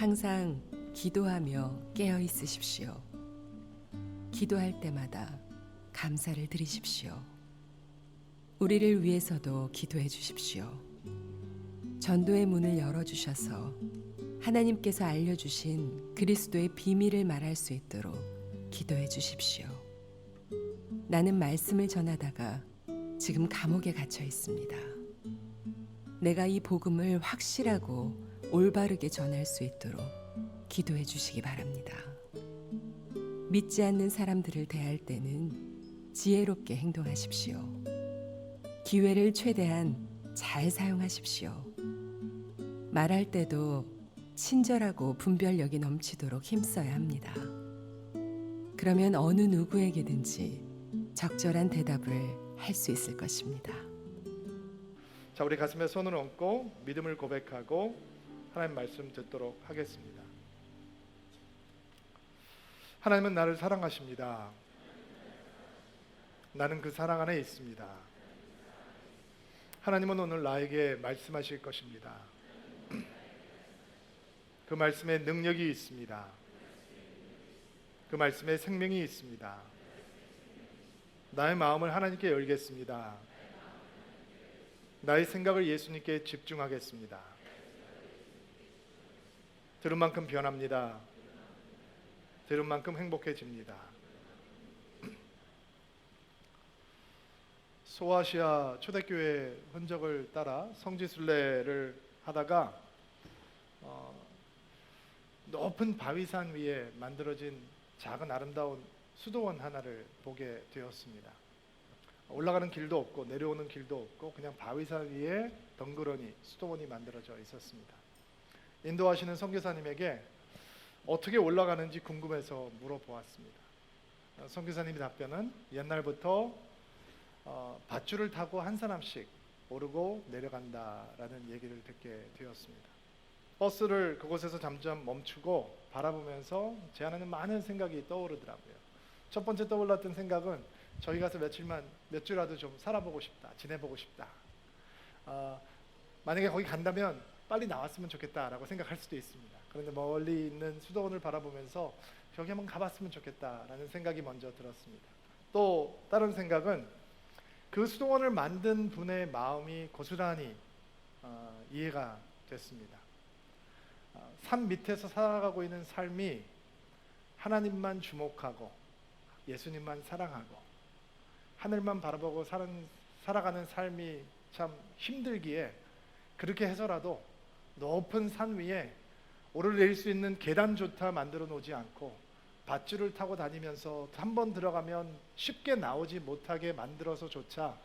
항상 기도하며 깨어 있으십시오. 기도할 때마다 감사를 드리십시오. 우리를 위해서도 기도해 주십시오. 전도의 문을 열어주셔서 하나님께서 알려주신 그리스도의 비밀을 말할 수 있도록 기도해 주십시오. 나는 말씀을 전하다가 지금 감옥에 갇혀 있습니다. 내가 이 복음을 확실하고 올바르게 전할 수 있도록 기도해 주시기 바랍니다. 믿지 않는 사람들을 대할 때는 지혜롭게 행동하십시오. 기회를 최대한 잘 사용하십시오. 말할 때도 친절하고 분별력이 넘치도록 힘써야 합니다. 그러면 어느 누구에게든지 적절한 대답을 할 수 있을 것입니다. 자, 우리 가슴에 손을 얹고 믿음을 고백하고 하나님 말씀 듣도록 하겠습니다. 하나님은 나를 사랑하십니다. 나는 그 사랑 안에 있습니다. 하나님은 오늘 나에게 말씀하실 것입니다. 그 말씀에 능력이 있습니다. 그 말씀에 생명이 있습니다. 나의 마음을 하나님께 열겠습니다. 나의 생각을 예수님께 집중하겠습니다. 들은 만큼 변합니다. 들은 만큼 행복해집니다. 소아시아 초대교회 흔적을 따라 성지순례를 하다가 높은 바위산 위에 만들어진 작은 아름다운 수도원 하나를 보게 되었습니다. 올라가는 길도 없고 내려오는 길도 없고 그냥 바위산 위에 덩그러니 수도원이 만들어져 있었습니다. 인도하시는 선교사님에게 어떻게 올라가는지 궁금해서 물어보았습니다. 선교사님의 답변은 옛날부터 밧줄을 타고 한 사람씩 오르고 내려간다라는 얘기를 듣게 되었습니다. 버스를 그곳에서 잠깐 멈추고 바라보면서 제 안에는 많은 생각이 떠오르더라고요. 첫 번째 떠올랐던 생각은 저희 가서 몇 주라도 좀 살아보고 싶다, 지내보고 싶다. 만약에 거기 간다면 빨리 나왔으면 좋겠다라고 생각할 수도 있습니다. 그런데 멀리 있는 수도원을 바라보면서 저기 한번 가봤으면 좋겠다라는 생각이 먼저 들었습니다. 또 다른 생각은 그 수도원을 만든 분의 마음이 고스란히 이해가 됐습니다. 산 밑에서 살아가고 있는 삶이 하나님만 주목하고 예수님만 사랑하고 하늘만 바라보고 살아가는 삶이 참 힘들기에 그렇게 해서라도 높은 산 위에 오르내릴 수 있는 계단조차 만들어 놓지 않고 밧줄을 타고 다니면서 한 번 들어가면 쉽게 나오지 못하게 만들어서조차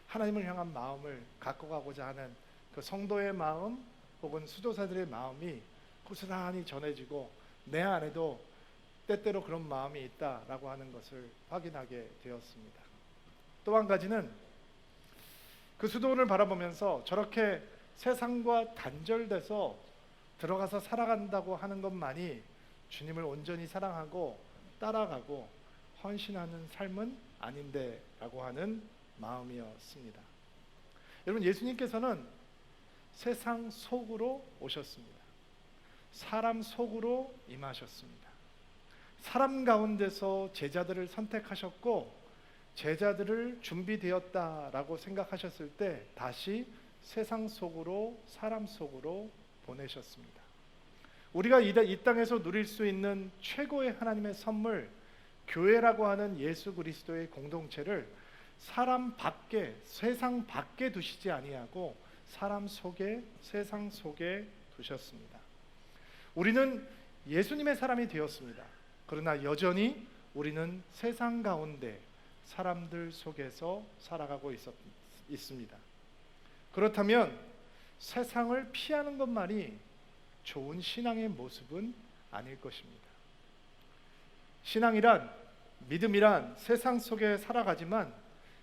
하나님을 향한 마음을 갖고 가고자 하는 그 성도의 마음 혹은 수도사들의 마음이 고스란히 전해지고 내 안에도 때때로 그런 마음이 있다라고 하는 것을 확인하게 되었습니다. 또 한 가지는 그 수도원을 바라보면서 저렇게 세상과 단절돼서 들어가서 살아간다고 하는 것만이 주님을 온전히 사랑하고 따라가고 헌신하는 삶은 아닌데 라고 하는 마음이었습니다. 여러분, 예수님께서는 세상 속으로 오셨습니다. 사람 속으로 임하셨습니다. 사람 가운데서 제자들을 선택하셨고 제자들을 준비되었다라고 생각하셨을 때 다시 세상 속으로 사람 속으로 보내셨습니다. 우리가 이 땅에서 누릴 수 있는 최고의 하나님의 선물 교회라고 하는 예수 그리스도의 공동체를 사람 밖에 세상 밖에 두시지 아니하고 사람 속에 세상 속에 두셨습니다. 우리는 예수님의 사람이 되었습니다. 그러나 여전히 우리는 세상 가운데 사람들 속에서 살아가고 있습니다. 그렇다면 세상을 피하는 것만이 좋은 신앙의 모습은 아닐 것입니다. 신앙이란, 믿음이란 세상 속에 살아가지만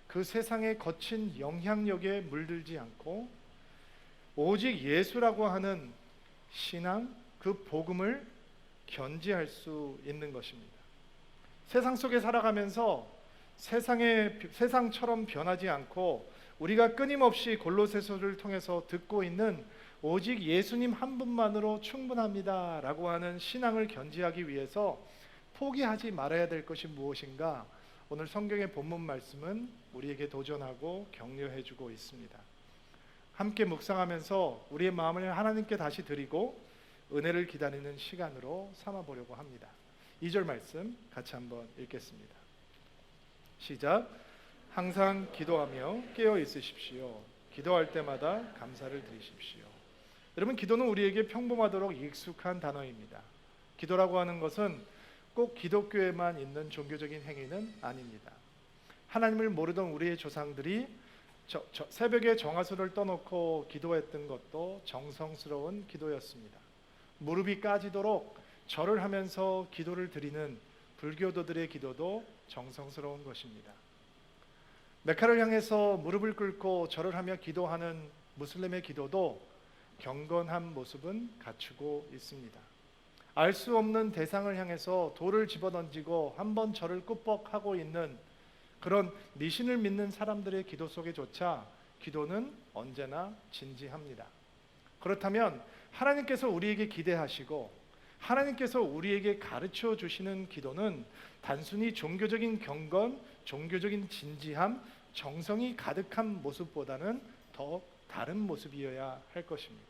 그 세상의 거친 영향력에 물들지 않고 오직 예수라고 하는 신앙, 그 복음을 견지할 수 있는 것입니다. 세상 속에 살아가면서 세상처럼 변하지 않고 우리가 끊임없이 골로새서를 통해서 듣고 있는 오직 예수님 한 분만으로 충분합니다라고 하는 신앙을 견지하기 위해서 포기하지 말아야 될 것이 무엇인가? 오늘 성경의 본문 말씀은 우리에게 도전하고 격려해주고 있습니다. 함께 묵상하면서 우리의 마음을 하나님께 다시 드리고 은혜를 기다리는 시간으로 삼아보려고 합니다. 2절 말씀 같이 한번 읽겠습니다. 시작. 항상 기도하며 깨어 있으십시오. 기도할 때마다 감사를 드리십시오. 여러분, 기도는 우리에게 평범하도록 익숙한 단어입니다. 기도라고 하는 것은 꼭 기독교에만 있는 종교적인 행위는 아닙니다. 하나님을 모르던 우리의 조상들이 새벽에 정화수를 떠놓고 기도했던 것도 정성스러운 기도였습니다. 무릎이 까지도록 절을 하면서 기도를 드리는 불교도들의 기도도 정성스러운 것입니다. 메카를 향해서 무릎을 꿇고 절을 하며 기도하는 무슬림의 기도도 경건한 모습은 갖추고 있습니다. 알 수 없는 대상을 향해서 돌을 집어던지고 한번 절을 꾸벅하고 있는 그런 미신을 믿는 사람들의 기도 속에조차 기도는 언제나 진지합니다. 그렇다면 하나님께서 우리에게 기대하시고 하나님께서 우리에게 가르쳐 주시는 기도는 단순히 종교적인 경건, 종교적인 진지함, 정성이 가득한 모습보다는 더 다른 모습이어야 할 것입니다.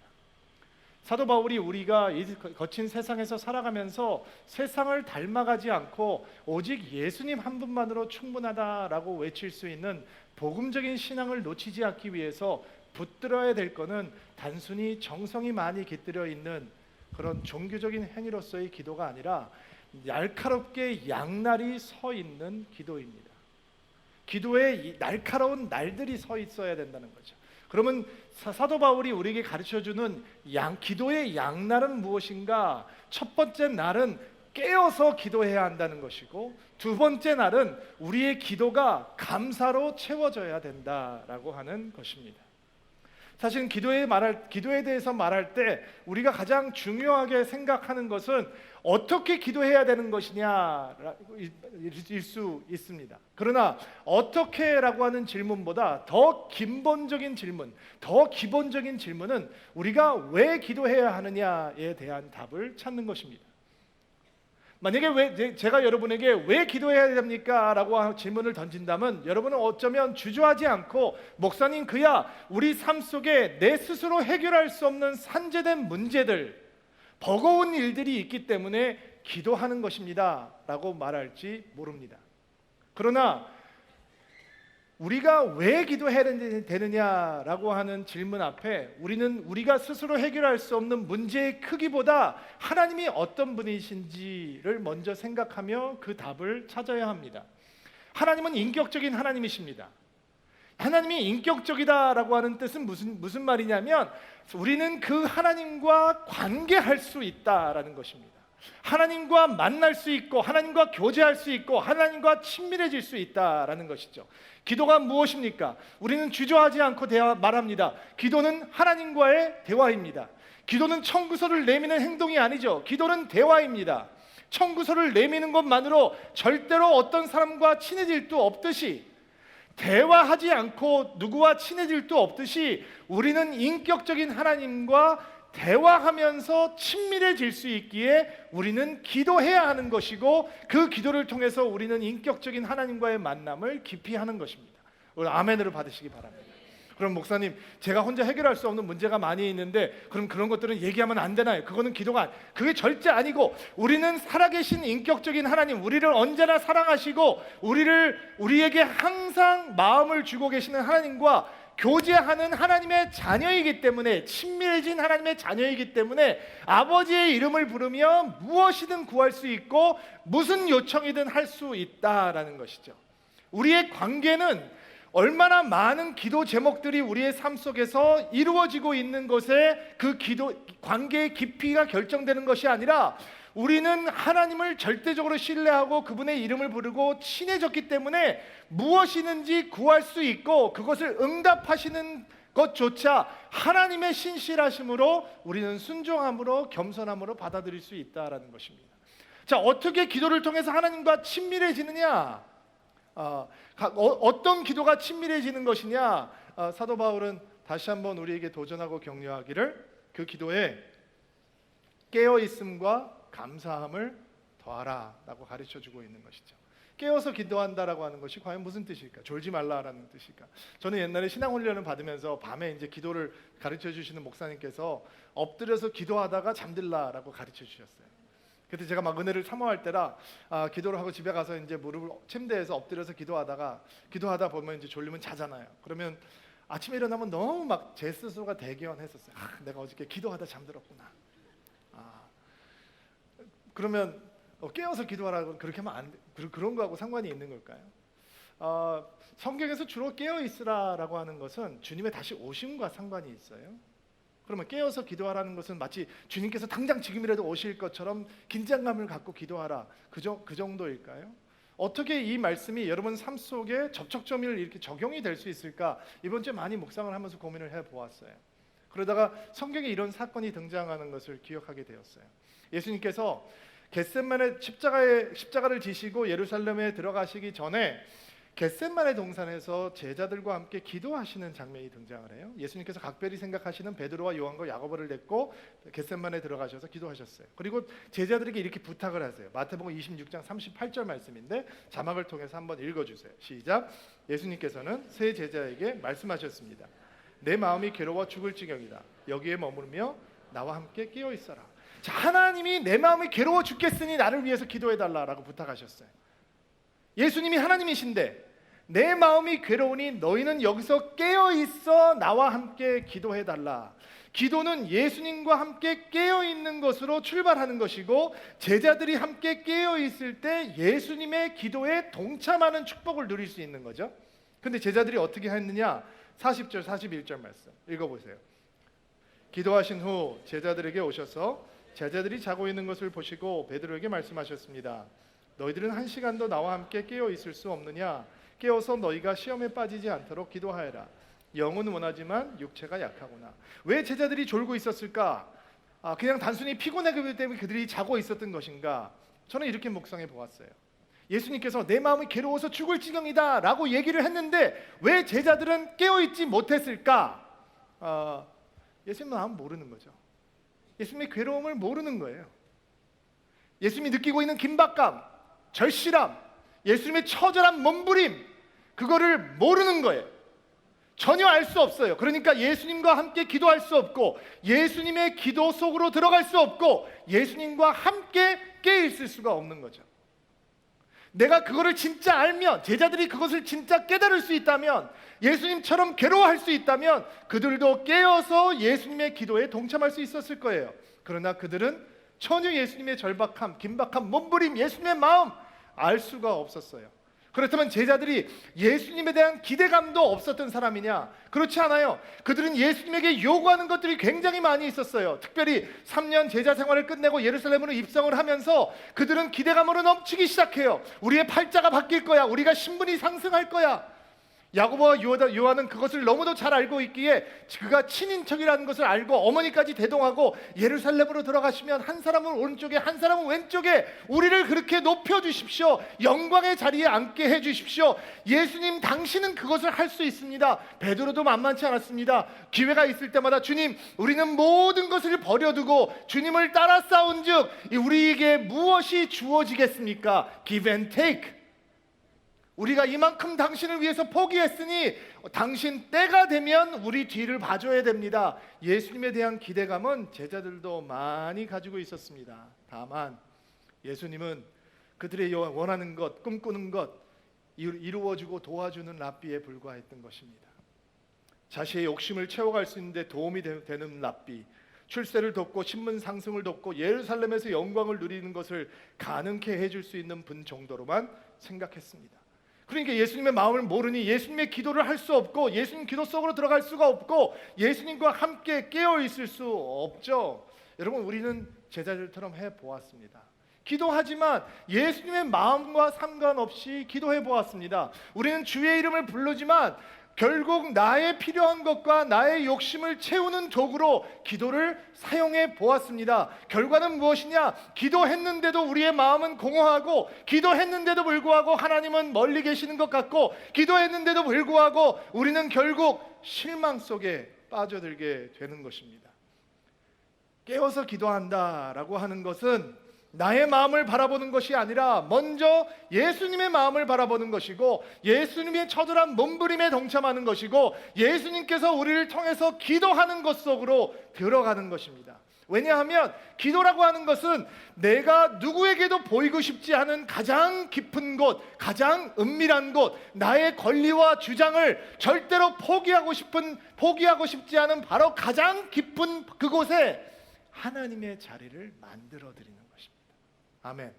사도 바울이 우리가 이 거친 세상에서 살아가면서 세상을 닮아가지 않고 오직 예수님 한 분만으로 충분하다라고 외칠 수 있는 복음적인 신앙을 놓치지 않기 위해서 붙들어야 될 것은 단순히 정성이 많이 깃들여 있는 그런 종교적인 행위로서의 기도가 아니라 날카롭게 양날이 서 있는 기도입니다. 기도에 날카로운 날들이 서 있어야 된다는 거죠. 그러면 사도 바울이 우리에게 가르쳐주는 기도의 양날은 무엇인가? 첫 번째 날은 깨어서 기도해야 한다는 것이고, 두 번째 날은 우리의 기도가 감사로 채워져야 된다라고 하는 것입니다. 사실 기도에 대해서 말할 때 우리가 가장 중요하게 생각하는 것은 어떻게 기도해야 되는 것이냐일 수 있습니다. 그러나 어떻게라고 하는 질문보다 더 기본적인 질문은 우리가 왜 기도해야 하느냐에 대한 답을 찾는 것입니다. 만약에 제가 여러분에게 왜 기도해야 됩니까? 라고 질문을 던진다면 여러분은 어쩌면 주저하지 않고 목사님, 그야 우리 삶 속에 내 스스로 해결할 수 없는 산재된 문제들, 버거운 일들이 있기 때문에 기도하는 것입니다 라고 말할지 모릅니다. 그러나 우리가 왜 기도해야 되느냐라고 하는 질문 앞에 우리는 우리가 스스로 해결할 수 없는 문제의 크기보다 하나님이 어떤 분이신지를 먼저 생각하며 그 답을 찾아야 합니다. 하나님은 인격적인 하나님이십니다. 하나님이 인격적이다라고 하는 뜻은 무슨 말이냐면 우리는 그 하나님과 관계할 수 있다라는 것입니다. 하나님과 만날 수 있고 하나님과 교제할 수 있고 하나님과 친밀해질 수 있다라는 것이죠. 기도가 무엇입니까? 우리는 주저하지 않고 말합니다. 기도는 하나님과의 대화입니다. 기도는 청구서를 내미는 행동이 아니죠. 기도는 대화입니다. 청구서를 내미는 것만으로 절대로 어떤 사람과 친해질 수 없듯이, 대화하지 않고 누구와 친해질 수 없듯이 우리는 인격적인 하나님과 대화하면서 친밀해질 수 있기에 우리는 기도해야 하는 것이고, 그 기도를 통해서 우리는 인격적인 하나님과의 만남을 깊이 하는 것입니다. 오늘 아멘을 받으시기 바랍니다. 그럼 목사님, 제가 혼자 해결할 수 없는 문제가 많이 있는데 그럼 그런 것들은 얘기하면 안 되나요? 그거는 기도가 그게 절대 아니고, 우리는 살아계신 인격적인 하나님, 우리를 언제나 사랑하시고 우리에게 항상 마음을 주고 계시는 하나님과 교제하는 하나님의 자녀이기 때문에, 친밀해진 하나님의 자녀이기 때문에 아버지의 이름을 부르며 무엇이든 구할 수 있고 무슨 요청이든 할 수 있다라는 것이죠. 우리의 관계는 얼마나 많은 기도 제목들이 우리의 삶 속에서 이루어지고 있는 것에 그 관계의 깊이가 결정되는 것이 아니라, 우리는 하나님을 절대적으로 신뢰하고 그분의 이름을 부르고 친해졌기 때문에 무엇이든지 구할 수 있고 그것을 응답하시는 것조차 하나님의 신실하심으로 우리는 순종함으로 겸손함으로 받아들일 수 있다라는 것입니다. 자, 어떻게 기도를 통해서 하나님과 친밀해지느냐? 어떤 기도가 친밀해지는 것이냐? 사도 바울은 다시 한번 우리에게 도전하고 격려하기를 그 기도에 깨어 있음과 감사함을 더하라라고 가르쳐 주고 있는 것이죠. 깨어서 기도한다라고 하는 것이 과연 무슨 뜻일까? 졸지 말라라는 뜻일까? 저는 옛날에 신앙 훈련을 받으면서 밤에 이제 기도를 가르쳐 주시는 목사님께서 엎드려서 기도하다가 잠들라라고 가르쳐 주셨어요. 그때 제가 막 은혜를 사모할 때라 기도를 하고 집에 가서 이제 무릎을 침대에서 엎드려서 기도하다 보면 이제 졸리면 자잖아요. 그러면 아침에 일어나면 너무 막 제 스스로가 대견했었어요. 내가 어저께 기도하다 잠들었구나. 그러면 깨어서 기도하라고 그렇게 하면 안 돼. 그런 거하고 상관이 있는 걸까요? 성경에서 주로 깨어 있으라라고 하는 것은 주님의 다시 오심과 상관이 있어요. 그러면 깨어서 기도하라는 것은 마치 주님께서 당장 지금이라도 오실 것처럼 긴장감을 갖고 기도하라 그 정도일까요? 어떻게 이 말씀이 여러분 삶 속에 접촉점을 이렇게 적용이 될 수 있을까? 이번 주에 많이 묵상을 하면서 고민을 해보았어요. 그러다가 성경에 이런 사건이 등장하는 것을 기억하게 되었어요. 예수님께서 겟셋만의 십자가를 지시고 예루살렘에 들어가시기 전에 겟셋만의 동산에서 제자들과 함께 기도하시는 장면이 등장을 해요. 예수님께서 각별히 생각하시는 베드로와 요한과 야고보를 냈고 겟셋만에 들어가셔서 기도하셨어요. 그리고 제자들에게 이렇게 부탁을 하세요. 마태복음 26장 38절 말씀인데 자막을 통해서 한번 읽어주세요. 시작. 예수님께서는 세 제자에게 말씀하셨습니다. 내 마음이 괴로워 죽을 지경이다. 여기에 머무르며 나와 함께 깨어 있어라. 자, 하나님이 내 마음이 괴로워 죽겠으니 나를 위해서 기도해달라라고 부탁하셨어요. 예수님이 하나님이신데 내 마음이 괴로우니 너희는 여기서 깨어있어 나와 함께 기도해달라. 기도는 예수님과 함께 깨어있는 것으로 출발하는 것이고 제자들이 함께 깨어있을 때 예수님의 기도에 동참하는 축복을 누릴 수 있는 거죠. 근데 제자들이 어떻게 했느냐? 40절 41절 말씀 읽어보세요. 기도하신 후 제자들에게 오셔서 제자들이 자고 있는 것을 보시고 베드로에게 말씀하셨습니다. 너희들은 한 시간도 나와 함께 깨어 있을 수 없느냐? 깨어서 너희가 시험에 빠지지 않도록 기도하여라. 영은 원하지만 육체가 약하구나. 왜 제자들이 졸고 있었을까? 그냥 단순히 피곤했기 때문에 그들이 자고 있었던 것인가? 저는 이렇게 묵상해 보았어요. 예수님께서 내 마음이 괴로워서 죽을 지경이다 라고 얘기를 했는데 왜 제자들은 깨어있지 못했을까? 예수님 마음 모르는 거죠. 예수님의 괴로움을 모르는 거예요. 예수님이 느끼고 있는 긴박감, 절실함, 예수님의 처절한 몸부림, 그거를 모르는 거예요. 전혀 알 수 없어요. 그러니까 예수님과 함께 기도할 수 없고 예수님의 기도 속으로 들어갈 수 없고 예수님과 함께 깨어 있을 수가 없는 거죠. 내가 그거를 진짜 알면, 제자들이 그것을 진짜 깨달을 수 있다면, 예수님처럼 괴로워할 수 있다면 그들도 깨어서 예수님의 기도에 동참할 수 있었을 거예요. 그러나 그들은 전혀 예수님의 절박함, 긴박함, 몸부림, 예수님의 마음 알 수가 없었어요. 그렇다면 제자들이 예수님에 대한 기대감도 없었던 사람이냐? 그렇지 않아요. 그들은 예수님에게 요구하는 것들이 굉장히 많이 있었어요. 특별히 3년 제자 생활을 끝내고 예루살렘으로 입성을 하면서 그들은 기대감으로 넘치기 시작해요. 우리의 팔자가 바뀔 거야. 우리가 신분이 상승할 거야. 야고보와 요한은 그것을 너무도 잘 알고 있기에 그가 친인척이라는 것을 알고 어머니까지 대동하고 예루살렘으로 들어가시면 한 사람은 오른쪽에 한 사람은 왼쪽에 우리를 그렇게 높여주십시오. 영광의 자리에 앉게 해주십시오. 예수님 당신은 그것을 할 수 있습니다. 베드로도 만만치 않았습니다. 기회가 있을 때마다 주님 우리는 모든 것을 버려두고 주님을 따라 싸운 즉 우리에게 무엇이 주어지겠습니까? Give and take. 우리가 이만큼 당신을 위해서 포기했으니 당신 때가 되면 우리 뒤를 봐줘야 됩니다. 예수님에 대한 기대감은 제자들도 많이 가지고 있었습니다. 다만 예수님은 그들의 원하는 것, 꿈꾸는 것 이루어주고 도와주는 랍비에 불과했던 것입니다. 자신의 욕심을 채워갈 수 있는데 도움이 되는 랍비, 출세를 돕고 신분 상승을 돕고 예루살렘에서 영광을 누리는 것을 가능케 해줄 수 있는 분 정도로만 생각했습니다. 그러니까 예수님의 마음을 모르니 예수님의 기도를 할 수 없고 예수님 기도 속으로 들어갈 수가 없고 예수님과 함께 깨어 있을 수 없죠. 여러분 우리는 제자들처럼 해보았습니다. 기도하지만 예수님의 마음과 상관없이 기도해 보았습니다. 우리는 주의 이름을 부르지만 결국 나의 필요한 것과 나의 욕심을 채우는 도구로 기도를 사용해 보았습니다. 결과는 무엇이냐? 기도했는데도 우리의 마음은 공허하고 기도했는데도 불구하고 하나님은 멀리 계시는 것 같고 기도했는데도 불구하고 우리는 결국 실망 속에 빠져들게 되는 것입니다. 깨어서 기도한다라고 하는 것은 나의 마음을 바라보는 것이 아니라 먼저 예수님의 마음을 바라보는 것이고, 예수님의 처절한 몸부림에 동참하는 것이고, 예수님께서 우리를 통해서 기도하는 것 속으로 들어가는 것입니다. 왜냐하면 기도라고 하는 것은 내가 누구에게도 보이고 싶지 않은 가장 깊은 곳, 가장 은밀한 곳, 나의 권리와 주장을 절대로 포기하고 싶지 않은 바로 가장 깊은 그곳에 하나님의 자리를 만들어 드리는 것입니다. 아멘.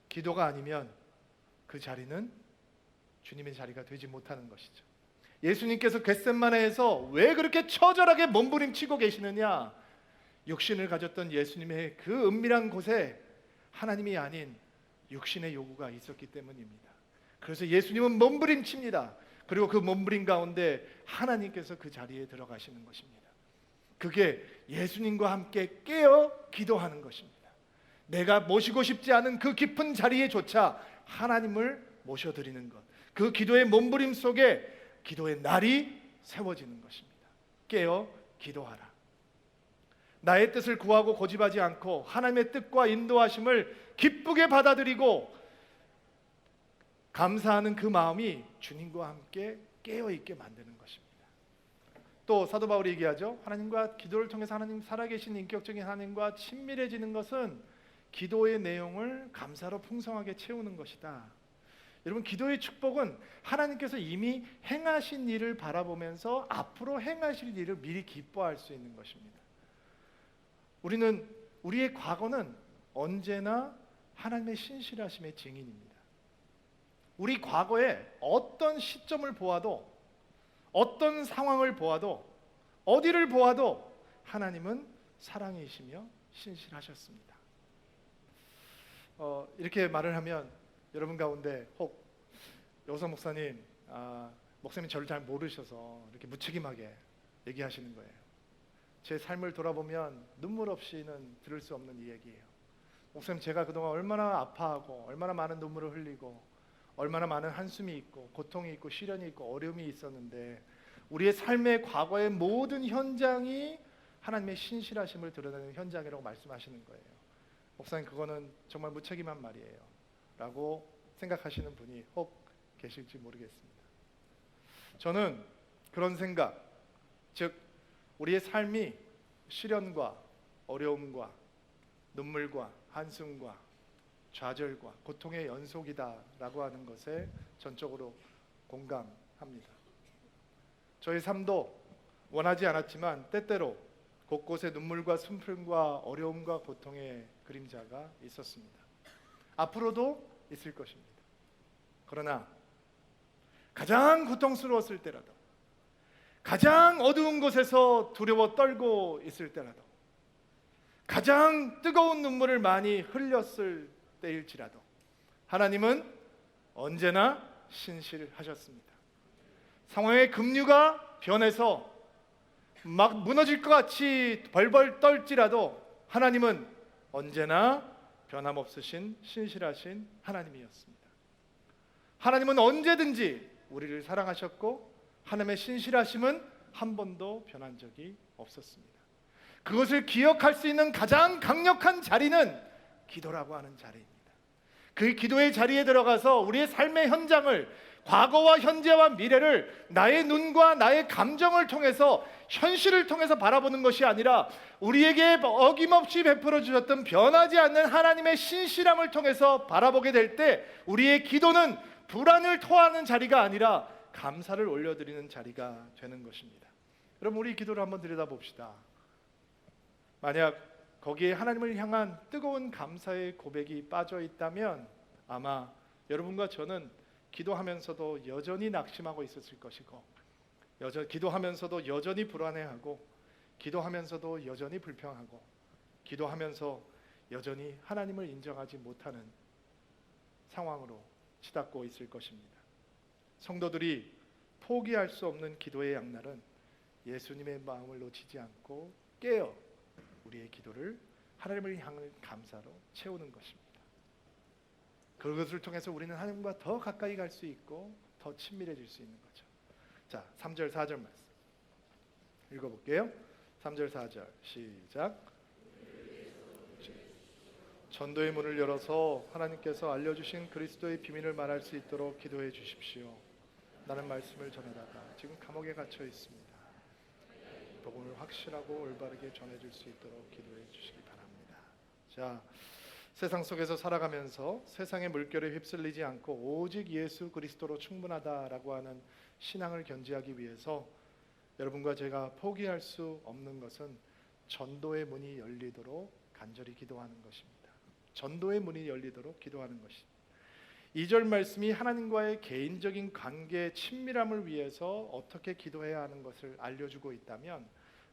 기도가 아니면 그 자리는 주님의 자리가 되지 못하는 것이죠. 예수님께서 겟셋마네에서 왜 그렇게 처절하게 몸부림치고 계시느냐? 육신을 가졌던 예수님의 그 은밀한 곳에 하나님이 아닌 육신의 요구가 있었기 때문입니다. 그래서 예수님은 몸부림칩니다. 그리고 그 몸부림 가운데 하나님께서 그 자리에 들어가시는 것입니다. 그게 예수님과 함께 깨어 기도하는 것입니다. 내가 모시고 싶지 않은 그 깊은 자리에조차 하나님을 모셔드리는 것, 그 기도의 몸부림 속에 기도의 날이 세워지는 것입니다. 깨어 기도하라. 나의 뜻을 구하고 고집하지 않고 하나님의 뜻과 인도하심을 기쁘게 받아들이고 감사하는 그 마음이 주님과 함께 깨어있게 만드는 것입니다. 또 사도 바울이 얘기하죠. 하나님과 기도를 통해서 하나님 살아계신 인격적인 하나님과 친밀해지는 것은 기도의 내용을 감사로 풍성하게 채우는 것이다. 여러분, 기도의 축복은 하나님께서 이미 행하신 일을 바라보면서 앞으로 행하실 일을 미리 기뻐할 수 있는 것입니다. 우리의 과거는 언제나 하나님의 신실하심의 증인입니다. 우리 과거에 어떤 시점을 보아도, 어떤 상황을 보아도, 어디를 보아도 하나님은 사랑이시며 신실하셨습니다. 이렇게 말을 하면 여러분 가운데 혹 여호사 목사님, 목사님 저를 잘 모르셔서 이렇게 무책임하게 얘기하시는 거예요. 제 삶을 돌아보면 눈물 없이는 들을 수 없는 이 얘기예요. 목사님, 제가 그동안 얼마나 아파하고 얼마나 많은 눈물을 흘리고 얼마나 많은 한숨이 있고 고통이 있고 시련이 있고 어려움이 있었는데 우리의 삶의 과거의 모든 현장이 하나님의 신실하심을 드러내는 현장이라고 말씀하시는 거예요. 목사님, 그거는 정말 무책임한 말이에요 라고 생각하시는 분이 혹 계실지 모르겠습니다. 저는 그런 생각, 즉 우리의 삶이 시련과 어려움과 눈물과 한숨과 좌절과 고통의 연속이다라고 하는 것에 전적으로 공감합니다. 저의 삶도 원하지 않았지만 때때로 곳곳에 눈물과 슬픔과 어려움과 고통의 그림자가 있었습니다. 앞으로도 있을 것입니다. 그러나 가장 고통스러웠을 때라도, 가장 어두운 곳에서 두려워 떨고 있을 때라도, 가장 뜨거운 눈물을 많이 흘렸을 때일지라도 하나님은 언제나 신실하셨습니다. 상황의 급류가 변해서 막 무너질 것 같이 벌벌 떨지라도 하나님은 언제나 변함없으신 신실하신 하나님이었습니다. 하나님은 언제든지 우리를 사랑하셨고 하나님의 신실하심은 한 번도 변한 적이 없었습니다. 그것을 기억할 수 있는 가장 강력한 자리는 기도라고 하는 자리입니다. 그 기도의 자리에 들어가서 우리의 삶의 현장을, 과거와 현재와 미래를 나의 눈과 나의 감정을 통해서, 현실을 통해서 바라보는 것이 아니라 우리에게 어김없이 베풀어 주셨던 변하지 않는 하나님의 신실함을 통해서 바라보게 될 때 우리의 기도는 불안을 토하는 자리가 아니라 감사를 올려드리는 자리가 되는 것입니다. 여러분, 우리 기도를 한번 들여다봅시다. 만약 거기에 하나님을 향한 뜨거운 감사의 고백이 빠져 있다면 아마 여러분과 저는 기도하면서도 여전히 낙심하고 있었을 것이고, 기도하면서도 여전히 불안해하고, 기도하면서도 여전히 불평하고, 기도하면서 여전히 하나님을 인정하지 못하는 상황으로 치닫고 있을 것입니다. 성도들이 포기할 수 없는 기도의 양날은 예수님의 마음을 놓치지 않고 깨어 우리의 기도를 하나님을 향한 감사로 채우는 것입니다. 그것을 통해서 우리는 하나님과 더 가까이 갈 수 있고 더 친밀해질 수 있는 거죠. 자, 3절 4절 말씀 읽어볼게요. 3절 4절 시작. 전도의 문을 열어서 하나님께서 알려주신 그리스도의 비밀을 말할 수 있도록 기도해 주십시오. 나는 말씀을 전하다가 지금 감옥에 갇혀 있습니다. 복음을 확실하고 올바르게 전해줄 수 있도록 기도해 주시기 바랍니다. 자, 세상 속에서 살아가면서 세상의 물결에 휩쓸리지 않고 오직 예수 그리스도로 충분하다라고 하는 신앙을 견지하기 위해서 여러분과 제가 포기할 수 없는 것은 전도의 문이 열리도록 간절히 기도하는 것입니다. 전도의 문이 열리도록 기도하는 것입니다. 2절 말씀이 하나님과의 개인적인 관계 친밀함을 위해서 어떻게 기도해야 하는 것을 알려주고 있다면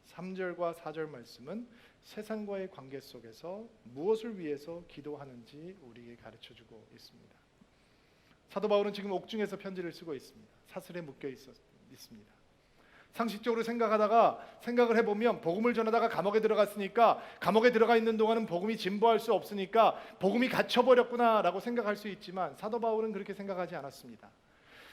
3절과 4절 말씀은 세상과의 관계 속에서 무엇을 위해서 기도하는지 우리에게 가르쳐주고 있습니다. 사도 바울은 지금 옥중에서 편지를 쓰고 있습니다. 사슬에 묶여 있습니다. 상식적으로 생각을 해보면 복음을 전하다가 감옥에 들어갔으니까 감옥에 들어가 있는 동안은 복음이 진보할 수 없으니까 복음이 갇혀버렸구나라고 생각할 수 있지만 사도 바울은 그렇게 생각하지 않았습니다.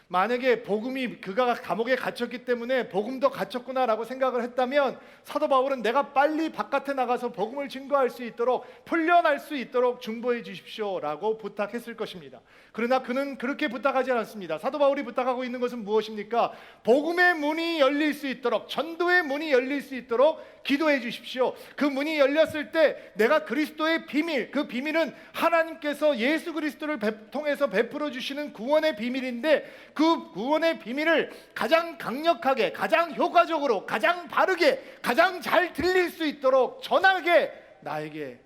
만약에 복음이 그가 감옥에 갇혔기 때문에 복음도 갇혔구나라고 생각을 했다면 사도 바울은 내가 빨리 바깥에 나가서 복음을 증거할 수 있도록 풀려날 수 있도록 중보해 주십시오라고 부탁했을 것입니다. 그러나 그는 그렇게 부탁하지 않았습니다. 사도 바울이 부탁하고 있는 것은 무엇입니까? 복음의 문이 열릴 수 있도록, 전도의 문이 열릴 수 있도록 기도해 주십시오. 그 문이 열렸을 때 내가 그리스도의 비밀, 그 비밀은 하나님께서 예수 그리스도를 통해서 베풀어 주시는 구원의 비밀인데 그 구원의 비밀을 가장 강력하게, 가장 효과적으로, 가장 바르게, 가장 잘 들릴 수 있도록 전하게 나에게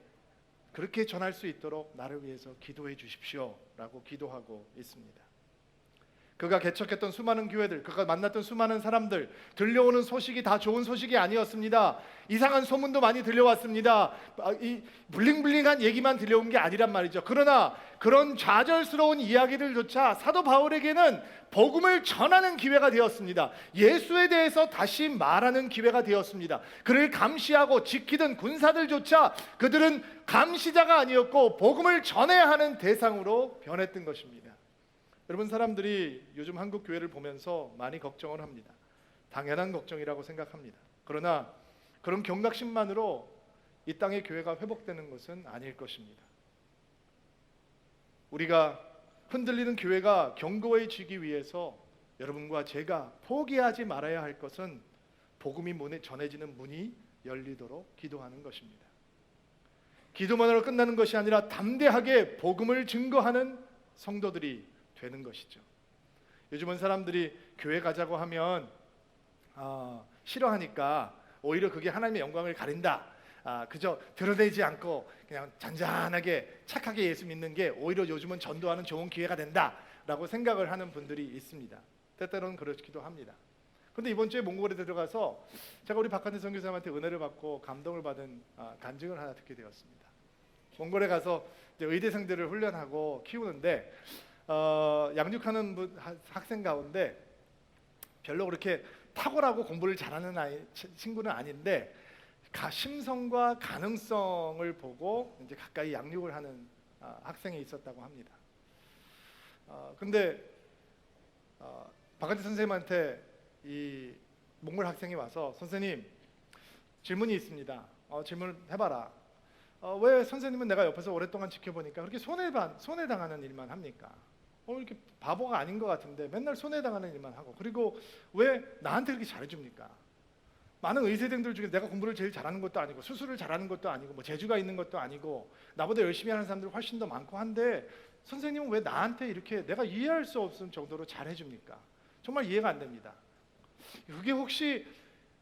그렇게 전할 수 있도록 나를 위해서 기도해 주십시오 라고 기도하고 있습니다. 그가 개척했던 수많은 교회들, 그가 만났던 수많은 사람들, 들려오는 소식이 다 좋은 소식이 아니었습니다. 이상한 소문도 많이 들려왔습니다. 이 블링블링한 얘기만 들려온 게 아니란 말이죠. 그러나 그런 좌절스러운 이야기들조차 사도 바울에게는 복음을 전하는 기회가 되었습니다. 예수에 대해서 다시 말하는 기회가 되었습니다. 그를 감시하고 지키던 군사들조차 그들은 감시자가 아니었고 복음을 전해야 하는 대상으로 변했던 것입니다. 여러분, 사람들이 요즘 한국 교회를 보면서 많이 걱정을 합니다. 당연한 걱정이라고 생각합니다. 그러나 그런 경각심만으로 이 땅의 교회가 회복되는 것은 아닐 것입니다. 우리가 흔들리는 교회가 견고해지기 위해서 여러분과 제가 포기하지 말아야 할 것은 복음이 전해지는 문이 열리도록 기도하는 것입니다. 기도만으로 끝나는 것이 아니라 담대하게 복음을 증거하는 성도들이 되는 것이죠. 요즘은 사람들이 교회 가자고 하면 싫어하니까 오히려 그게 하나님의 영광을 가린다. 그저 드러내지 않고 그냥 잔잔하게 착하게 예수 믿는 게 오히려 요즘은 전도하는 좋은 기회가 된다라고 생각을 하는 분들이 있습니다. 때때로는 그렇기도 합니다. 그런데 이번 주에 몽골에 들어가서 제가 우리 박한태 선교사님한테 은혜를 받고 감동을 받은 간증을 하나 듣게 되었습니다. 몽골에 가서 이제 의대생들을 훈련하고 키우는데 양육하는 학생 가운데 별로 그렇게 탁월하고 공부를 잘하는 친구는 아닌데 심성과 가능성을 보고 이제 가까이 양육을 하는 학생이 있었다고 합니다. 근데 박한태 선생님한테 이 몽골 학생이 와서 선생님 질문이 있습니다. 질문을 해봐라. 왜 선생님은 내가 옆에서 오랫동안 지켜보니까 그렇게 손해당하는 일만 합니까? 이렇게 바보가 아닌 것 같은데 맨날 손해당하는 일만 하고 그리고 왜 나한테 그렇게 잘해줍니까? 많은 의사생들 중에 내가 공부를 제일 잘하는 것도 아니고 수술을 잘하는 것도 아니고 뭐 재주가 있는 것도 아니고 나보다 열심히 하는 사람들이 훨씬 더 많고 한데 선생님은 왜 나한테 이렇게 내가 이해할 수 없을 정도로 잘해줍니까? 정말 이해가 안 됩니다. 그게 혹시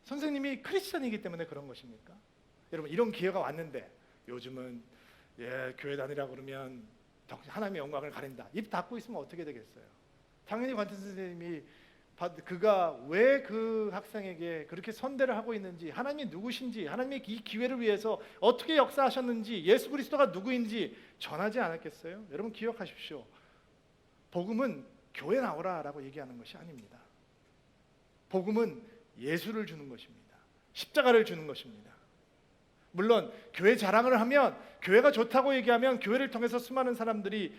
선생님이 크리스찬이기 때문에 그런 것입니까? 여러분, 이런 기회가 왔는데 요즘은 교회 다니라 그러면 하나님의 영광을 가린다. 입 닫고 있으면 어떻게 되겠어요? 당연히 관태 선생님이 그가 왜 그 학생에게 그렇게 선대를 하고 있는지, 하나님이 누구신지, 하나님의 이 기회를 위해서 어떻게 역사하셨는지, 예수 그리스도가 누구인지 전하지 않았겠어요? 여러분 기억하십시오. 복음은 교회 나오라라고 얘기하는 것이 아닙니다. 복음은 예수를 주는 것입니다. 십자가를 주는 것입니다. 물론 교회 자랑을 하면, 교회가 좋다고 얘기하면 교회를 통해서 수많은 사람들이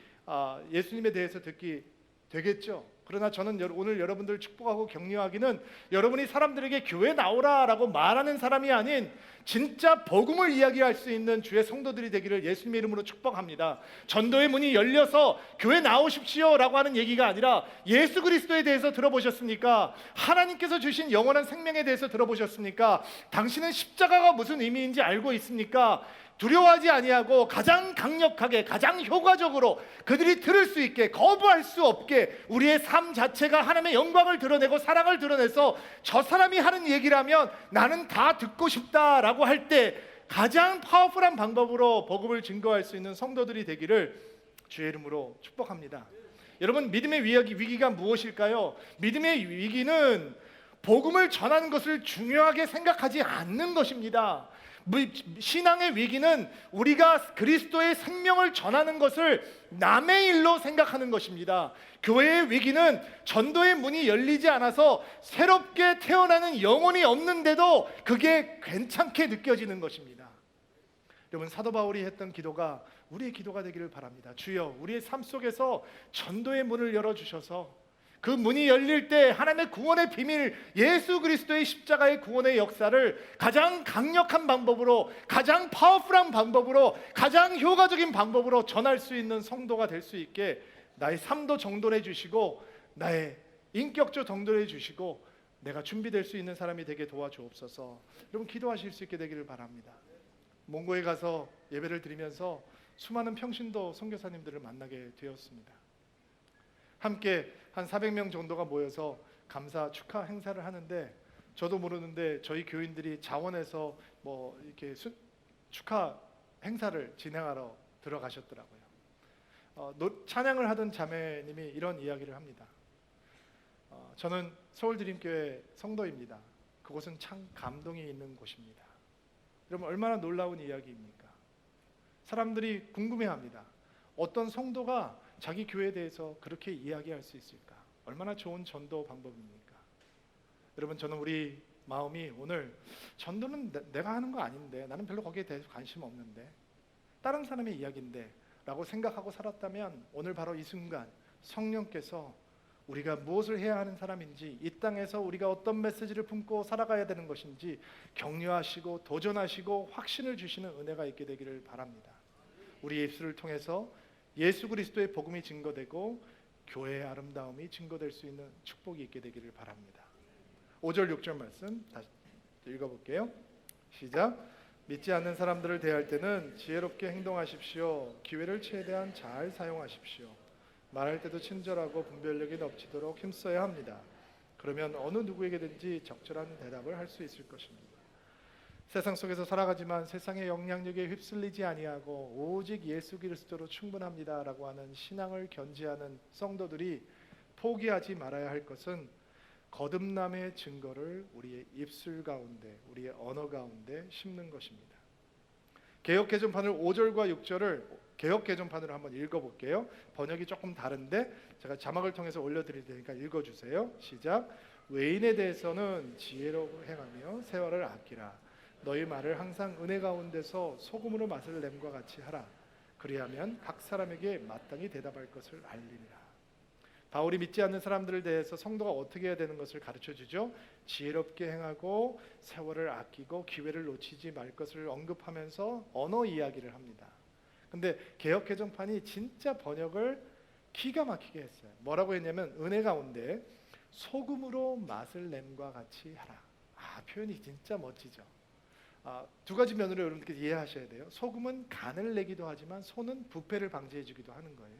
예수님에 대해서 듣기 되겠죠. 그러나 저는 오늘 여러분들 축복하고 격려하기는 여러분이 사람들에게 교회 나오라라고 말하는 사람이 아닌 진짜 복음을 이야기할 수 있는 주의 성도들이 되기를 예수님의 이름으로 축복합니다. 전도의 문이 열려서 교회 나오십시오라고 하는 얘기가 아니라 예수 그리스도에 대해서 들어보셨습니까? 하나님께서 주신 영원한 생명에 대해서 들어보셨습니까? 당신은 십자가가 무슨 의미인지 알고 있습니까? 두려워하지 아니하고 가장 강력하게, 가장 효과적으로 그들이 들을 수 있게, 거부할 수 없게 우리의 삶 자체가 하나님의 영광을 드러내고 사랑을 드러내서 저 사람이 하는 얘기라면 나는 다 듣고 싶다라고 할 때 가장 파워풀한 방법으로 복음을 증거할 수 있는 성도들이 되기를 주의 이름으로 축복합니다. 여러분, 믿음의 위기가 무엇일까요? 믿음의 위기는 복음을 전하는 것을 중요하게 생각하지 않는 것입니다. 신앙의 위기는 우리가 그리스도의 생명을 전하는 것을 남의 일로 생각하는 것입니다. 교회의 위기는 전도의 문이 열리지 않아서 새롭게 태어나는 영혼이 없는데도 그게 괜찮게 느껴지는 것입니다. 여러분, 사도 바울이 했던 기도가 우리의 기도가 되기를 바랍니다. 주여, 우리의 삶 속에서 전도의 문을 열어주셔서 그 문이 열릴 때 하나님의 구원의 비밀, 예수 그리스도의 십자가의 구원의 역사를 가장 강력한 방법으로, 가장 파워풀한 방법으로, 가장 효과적인 방법으로 전할 수 있는 성도가 될 수 있게 나의 삶도 정돈해 주시고 나의 인격도 정돈해 주시고 내가 준비될 수 있는 사람이 되게 도와주옵소서. 여러분, 기도하실 수 있게 되기를 바랍니다. 몽고에 가서 예배를 드리면서 수많은 평신도 선교사님들을 만나게 되었습니다. 함께 한 400명 정도가 모여서 감사 축하 행사를 하는데 저도 모르는데 저희 교인들이 자원해서 뭐 이렇게 축하 행사를 진행하러 들어가셨더라고요. 찬양을 하던 자매님이 이런 이야기를 합니다. 저는 서울드림교회 성도입니다. 그곳은 참 감동이 있는 곳입니다. 여러분, 얼마나 놀라운 이야기입니까? 사람들이 궁금해합니다. 어떤 성도가 자기 교회에 대해서 그렇게 이야기할 수 있을까? 얼마나 좋은 전도 방법입니까? 여러분, 저는 우리 마음이 오늘 전도는 내가 하는 거 아닌데, 나는 별로 거기에 대해서 관심 없는데, 다른 사람의 이야기인데 라고 생각하고 살았다면 오늘 바로 이 순간 성령께서 우리가 무엇을 해야 하는 사람인지, 이 땅에서 우리가 어떤 메시지를 품고 살아가야 되는 것인지 격려하시고 도전하시고 확신을 주시는 은혜가 있게 되기를 바랍니다. 우리의 입술을 통해서 예수 그리스도의 복음이 증거되고 교회의 아름다움이 증거될 수 있는 축복이 있게 되기를 바랍니다. 5절 6절 말씀 다시 읽어볼게요. 시작. 믿지 않는 사람들을 대할 때는 지혜롭게 행동하십시오. 기회를 최대한 잘 사용하십시오. 말할 때도 친절하고 분별력이 넘치도록 힘써야 합니다. 그러면 어느 누구에게든지 적절한 대답을 할 수 있을 것입니다. 세상 속에서 살아가지만 세상의 영향력에 휩쓸리지 아니하고 오직 예수 그리스도로 충분합니다라고 하는 신앙을 견지하는 성도들이 포기하지 말아야 할 것은 거듭남의 증거를 우리의 입술 가운데, 우리의 언어 가운데 심는 것입니다. 개역개정판을 5절과 6절을 개역개정판으로 한번 읽어볼게요. 번역이 조금 다른데 제가 자막을 통해서 올려드릴 테니까 읽어주세요. 시작. 외인에 대해서는 지혜로 행하며 세월을 아끼라. 너희 말을 항상 은혜 가운데서 소금으로 맛을 냄과 같이 하라. 그리하면 각 사람에게 마땅히 대답할 것을 알리리라. 바울이 믿지 않는 사람들에 대해서 성도가 어떻게 해야 되는 것을 가르쳐주죠. 지혜롭게 행하고 세월을 아끼고 기회를 놓치지 말 것을 언급하면서 언어 이야기를 합니다. 근데 개역개정판이 진짜 번역을 기가 막히게 했어요. 뭐라고 했냐면 은혜 가운데 소금으로 맛을 냄과 같이 하라. 표현이 진짜 멋지죠. 두 가지 면으로 여러분들께서 이해하셔야 돼요. 소금은 간을 내기도 하지만 소는 부패를 방지해주기도 하는 거예요.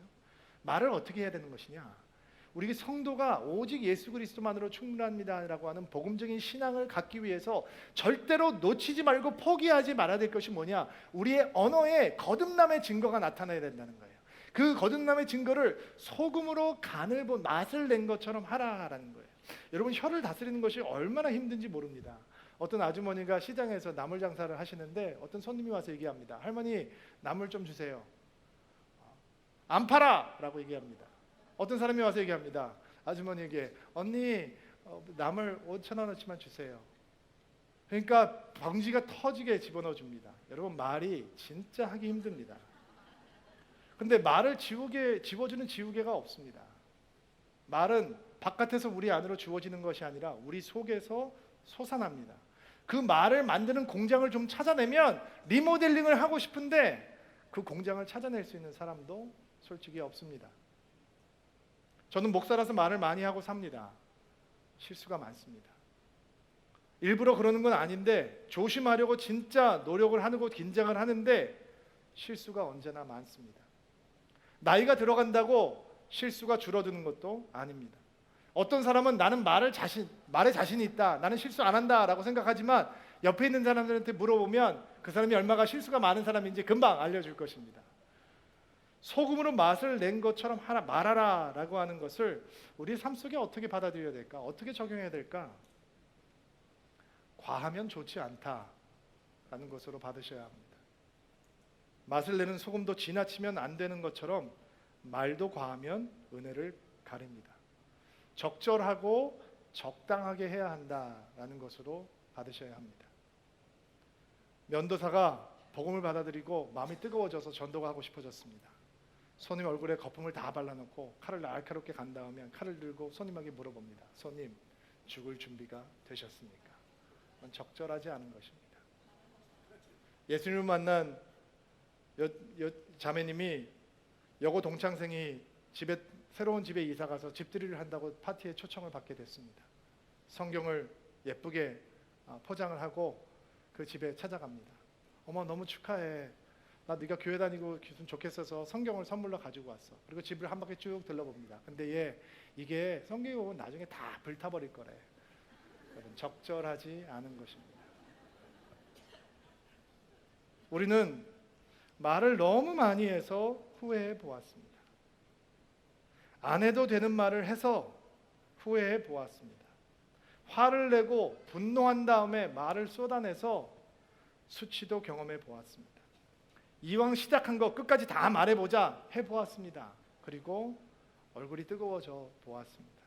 말을 어떻게 해야 되는 것이냐? 우리 성도가 오직 예수 그리스도만으로 충분합니다라고 하는 복음적인 신앙을 갖기 위해서 절대로 놓치지 말고 포기하지 말아야 될 것이 뭐냐? 우리의 언어에 거듭남의 증거가 나타나야 된다는 거예요. 그 거듭남의 증거를 소금으로 간을 맛을 낸 것처럼 하라라는 거예요. 여러분, 혀를 다스리는 것이 얼마나 힘든지 모릅니다. 어떤 아주머니가 시장에서 나물 장사를 하시는데 어떤 손님이 와서 얘기합니다. 할머니, 나물 좀 주세요. 안 팔아! 라고 얘기합니다. 어떤 사람이 와서 얘기합니다. 아주머니에게, 언니 나물 5,000원어치만 주세요. 그러니까 봉지가 터지게 집어넣어 줍니다. 여러분, 말이 진짜 하기 힘듭니다. 근데 말을 집어주는 지우개가 없습니다. 말은 바깥에서 우리 안으로 주어지는 것이 아니라 우리 속에서 솟아납니다. 그 말을 만드는 공장을 좀 찾아내면 리모델링을 하고 싶은데 그 공장을 찾아낼 수 있는 사람도 솔직히 없습니다. 저는 목사라서 말을 많이 하고 삽니다. 실수가 많습니다. 일부러 그러는 건 아닌데 조심하려고 진짜 노력을 하고 긴장을 하는데 실수가 언제나 많습니다. 나이가 들어간다고 실수가 줄어드는 것도 아닙니다. 어떤 사람은 나는 말에 자신이 있다, 나는 실수 안 한다라고 생각하지만 옆에 있는 사람들한테 물어보면 그 사람이 얼마나 실수가 많은 사람인지 금방 알려줄 것입니다. 소금으로 맛을 낸 것처럼 말하라라고 하는 것을 우리 삶 속에 어떻게 받아들여야 될까? 어떻게 적용해야 될까? 과하면 좋지 않다라는 것으로 받으셔야 합니다. 맛을 내는 소금도 지나치면 안 되는 것처럼 말도 과하면 은혜를 가립니다. 적절하고 적당하게 해야 한다라는 것으로 받으셔야 합니다. 면도사가 복음을 받아들이고 마음이 뜨거워져서 전도가 하고 싶어졌습니다. 손님 얼굴에 거품을 다 발라놓고 칼을 날카롭게 간 다음에 칼을 들고 손님에게 물어봅니다. 손님, 죽을 준비가 되셨습니까? 그건 적절하지 않은 것입니다. 예수님을 만난 자매님이 여고 동창생이 새로운 집에 이사가서 집들이를 한다고 파티에 초청을 받게 됐습니다. 성경을 예쁘게 포장을 하고 그 집에 찾아갑니다. 어머, 너무 축하해. 나 네가 교회 다니고 좀 좋겠어서 성경을 선물로 가지고 왔어. 그리고 집을 한 바퀴 쭉 둘러봅니다. 근데 이게 성경이 오면 나중에 다 불타버릴 거래. 적절하지 않은 것입니다. 우리는 말을 너무 많이 해서 후회해 보았습니다. 안 해도 되는 말을 해서 후회해 보았습니다. 화를 내고 분노한 다음에 말을 쏟아내서 수치도 경험해 보았습니다. 이왕 시작한 거 끝까지 다 말해보자 해보았습니다. 그리고 얼굴이 뜨거워져 보았습니다.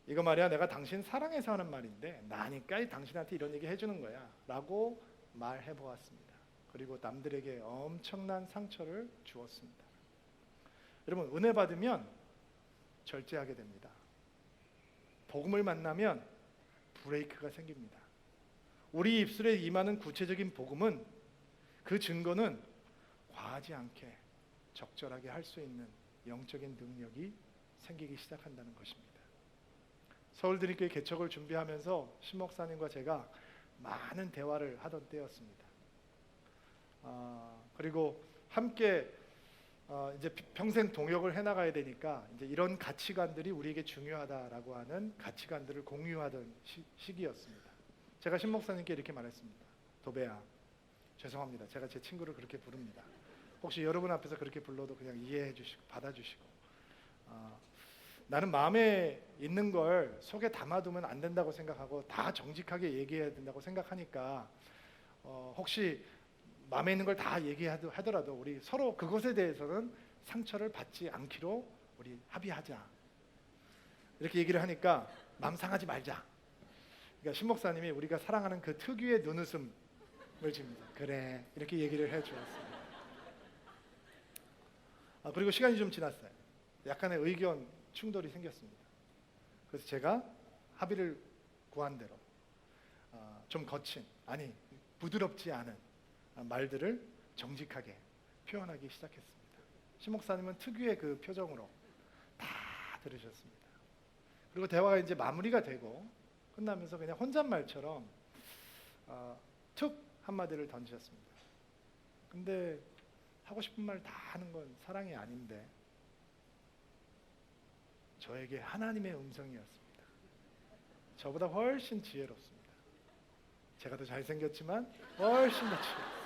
이거 말이야, 내가 당신 사랑해서 하는 말인데 나니까 당신한테 이런 얘기 해주는 거야 라고 말해보았습니다. 그리고 남들에게 엄청난 상처를 주었습니다. 여러분, 은혜 받으면 절제하게 됩니다. 복음을 만나면 브레이크가 생깁니다. 우리 입술에 임하는 구체적인 복음은 그 증거는 과하지 않게 적절하게 할 수 있는 영적인 능력이 생기기 시작한다는 것입니다. 서울드림교회 개척을 준비하면서 신 목사님과 제가 많은 대화를 하던 때였습니다. 그리고 함께 이제 평생 동역을 해나가야 되니까 이제 이런 가치관들이 우리에게 중요하다라고 하는 가치관들을 공유하던 시기였습니다. 제가 신 목사님께 이렇게 말했습니다. 도배야, 죄송합니다. 제가 제 친구를 그렇게 부릅니다. 혹시 여러분 앞에서 그렇게 불러도 그냥 이해해 주시고 받아주시고, 나는 마음에 있는 걸 속에 담아두면 안 된다고 생각하고 다 정직하게 얘기해야 된다고 생각하니까 혹시 마음에 있는 걸 다 얘기하더라도 우리 서로 그것에 대해서는 상처를 받지 않기로 우리 합의하자. 이렇게 얘기를 하니까 마음 상하지 말자. 그러니까 신 목사님이 우리가 사랑하는 그 특유의 눈웃음을 줍니다. 그래, 이렇게 얘기를 해주었습니다. 그리고 시간이 좀 지났어요. 약간의 의견 충돌이 생겼습니다. 그래서 제가 합의를 구한 대로 좀 거친, 부드럽지 않은 말들을 정직하게 표현하기 시작했습니다. 신 목사님은 특유의 그 표정으로 다 들으셨습니다. 그리고 대화가 이제 마무리가 되고 끝나면서 그냥 혼잣말처럼 툭 한마디를 던지셨습니다. 근데 하고 싶은 말 다 하는 건 사랑이 아닌데 저에게 하나님의 음성이었습니다. 저보다 훨씬 지혜롭습니다. 제가 더 잘생겼지만 훨씬 더 지혜롭습니다.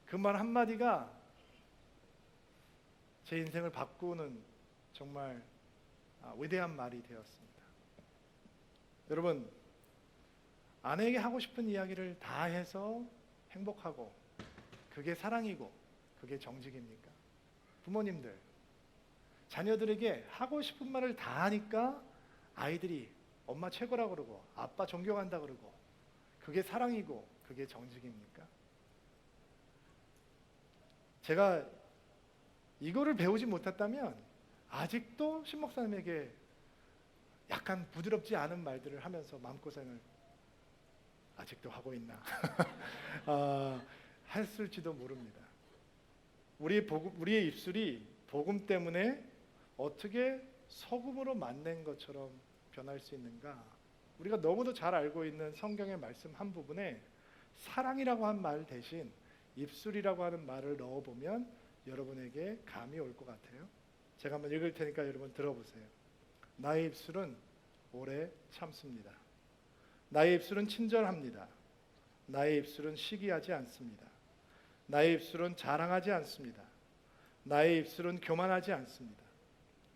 그 말 한마디가 제 인생을 바꾸는 정말 위대한 말이 되었습니다. 여러분, 아내에게 하고 싶은 이야기를 다 해서 행복하고 그게 사랑이고 그게 정직입니까? 부모님들, 자녀들에게 하고 싶은 말을 다 하니까 아이들이 엄마 최고라고 그러고 아빠 존경한다 그러고 그게 사랑이고 그게 정직입니까? 제가 이거를 배우지 못했다면 아직도 신 목사님에게 약간 부드럽지 않은 말들을 하면서 마음고생을 아직도 하고 있나 했을지도 모릅니다. 우리의 입술이 복음 때문에 어떻게 소금으로 만든 것처럼 변할 수 있는가? 우리가 너무도 잘 알고 있는 성경의 말씀 한 부분에 사랑이라고 한 말 대신 입술이라고 하는 말을 넣어보면 여러분에게 감이 올 것 같아요. 제가 한번 읽을 테니까 여러분 들어보세요. 나의 입술은 오래 참습니다. 나의 입술은 친절합니다. 나의 입술은 시기하지 않습니다. 나의 입술은 자랑하지 않습니다. 나의 입술은 교만하지 않습니다.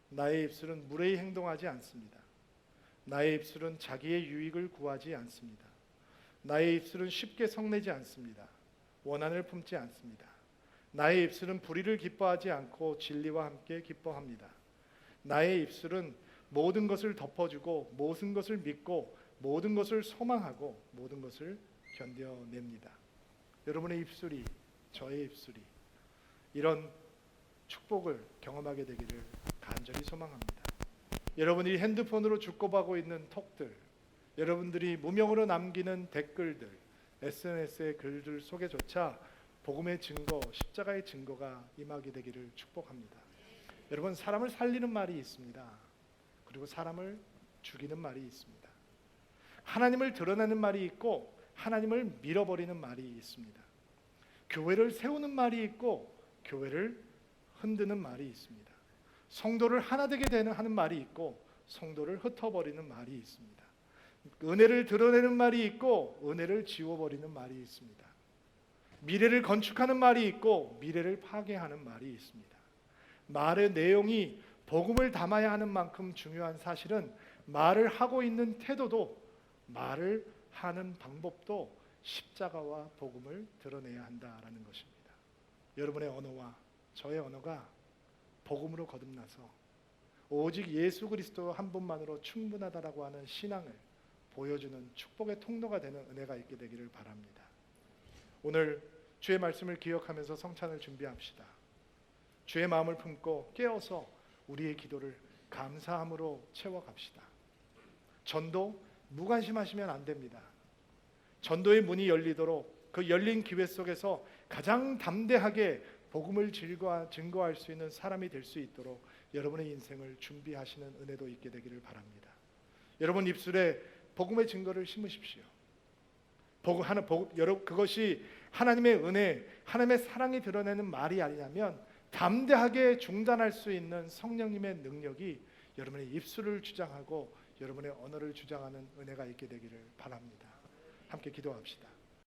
나의 입술은 무례히 행동하지 않습니다. 나의 입술은 자기의 유익을 구하지 않습니다. 나의 입술은 쉽게 성내지 않습니다. 원한을 품지 않습니다. 나의 입술은 불의를 기뻐하지 않고 진리와 함께 기뻐합니다. 나의 입술은 모든 것을 덮어주고 모든 것을 믿고 모든 것을 소망하고 모든 것을 견뎌냅니다. 여러분의 입술이, 저의 입술이 이런 축복을 경험하게 되기를 간절히 소망합니다. 여러분이 핸드폰으로 주고받고 있는 톡들, 여러분들이 무명으로 남기는 댓글들, SNS의 글들 속에조차 복음의 증거, 십자가의 증거가 임하게 되기를 축복합니다. 여러분, 사람을 살리는 말이 있습니다. 그리고 사람을 죽이는 말이 있습니다. 하나님을 드러내는 말이 있고 하나님을 밀어버리는 말이 있습니다. 교회를 세우는 말이 있고 교회를 흔드는 말이 있습니다. 성도를 하나 되게 하는 말이 있고 성도를 흩어버리는 말이 있습니다. 은혜를 드러내는 말이 있고 은혜를 지워버리는 말이 있습니다. 미래를 건축하는 말이 있고 미래를 파괴하는 말이 있습니다. 말의 내용이 복음을 담아야 하는 만큼 중요한 사실은 말을 하고 있는 태도도 말을 하는 방법도 십자가와 복음을 드러내야 한다라는 것입니다. 여러분의 언어와 저의 언어가 복음으로 거듭나서 오직 예수 그리스도 한 분만으로 충분하다라고 하는 신앙을 보여주는 축복의 통로가 되는 은혜가 있게 되기를 바랍니다. 오늘 주의 말씀을 기억하면서 성찬을 준비합시다. 주의 마음을 품고 깨어서 우리의 기도를 감사함으로 채워갑시다. 전도 무관심하시면 안 됩니다. 전도의 문이 열리도록 그 열린 기회 속에서 가장 담대하게 복음을 증거할 수 있는 사람이 될 수 있도록 여러분의 인생을 준비하시는 은혜도 있게 되기를 바랍니다. 여러분 입술에 복음의 증거를 심으십시오. 그것이 하나님의 은혜, 하나님의 사랑이 드러내는 말이 아니냐면 담대하게 중단할 수 있는 성령님의 능력이 여러분의 입술을 주장하고 여러분의 언어를 주장하는 은혜가 있게 되기를 바랍니다. 함께 기도합시다.